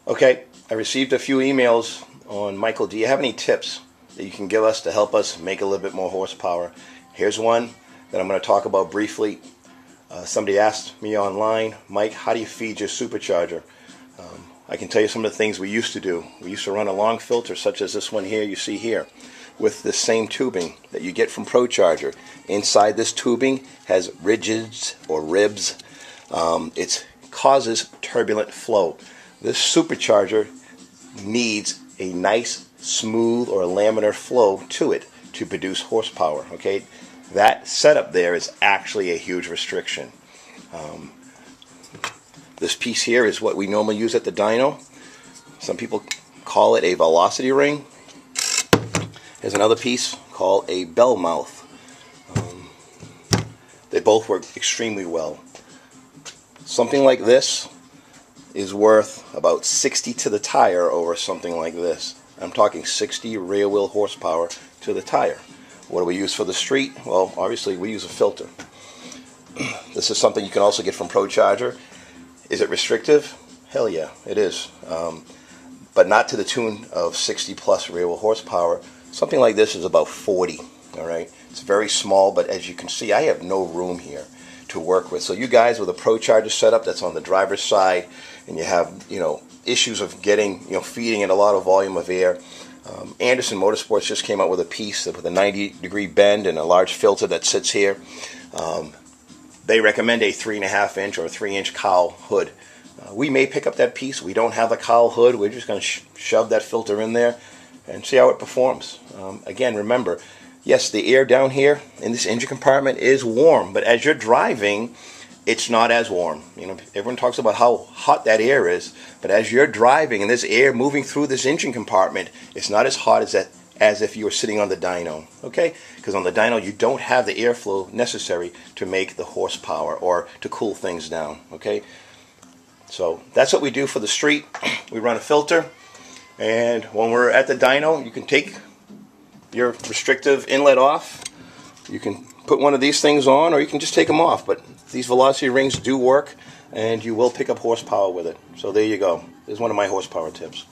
Okay, I received a few emails on, Michael, do you have any tips that you can give us to help us make a little bit more horsepower? Here's one that I'm going to talk about briefly. Somebody asked me online, Mike, how do you feed your supercharger? I can tell you some of the things we used to do. We used to run a long filter such as this one here you see here with the same tubing that you get from ProCharger. Inside this tubing has ridges or ribs. It causes turbulent flow. This supercharger needs a nice, smooth, or laminar flow to it to produce horsepower. Okay, that setup there is actually a huge restriction. This piece here is what we normally use at the dyno. Some people call it a velocity ring. There's another piece called a bell mouth. They both work extremely well. Something like this is worth about 60 to the tire over something like this. I'm talking 60 rear wheel horsepower to the tire. What do we use for the street? Well, obviously we use a filter. This is something you can also get from ProCharger. Is it restrictive? Hell yeah, it is. But not to the tune of 60 plus rear wheel horsepower. Something like this is about 40. Alright, it's very small, but as you can see, I have no room here to work with. So you guys with a ProCharger setup that's on the driver's side, and you have issues of getting feeding it a lot of volume of air. Anderson Motorsports just came out with a piece with a 90-degree bend and a large filter that sits here. They recommend a 3.5 inch or a 3-inch cowl hood. We may pick up that piece. We don't have a cowl hood. We're just going to shove that filter in there and see how it performs. Again, remember, yes, the air down here in this engine compartment is warm, but as you're driving, it's not as warm. Everyone talks about how hot that air is, but as you're driving and there's air moving through this engine compartment, it's not as hot as if you were sitting on the dyno. Okay? Because on the dyno, you don't have the airflow necessary to make the horsepower or to cool things down. Okay? So that's what we do for the street. We run a filter, and when we're at the dyno, you can take your restrictive inlet off. You can put one of these things on, or you can just take them off. But these velocity rings do work, and you will pick up horsepower with it. So there you go. There's one of my horsepower tips.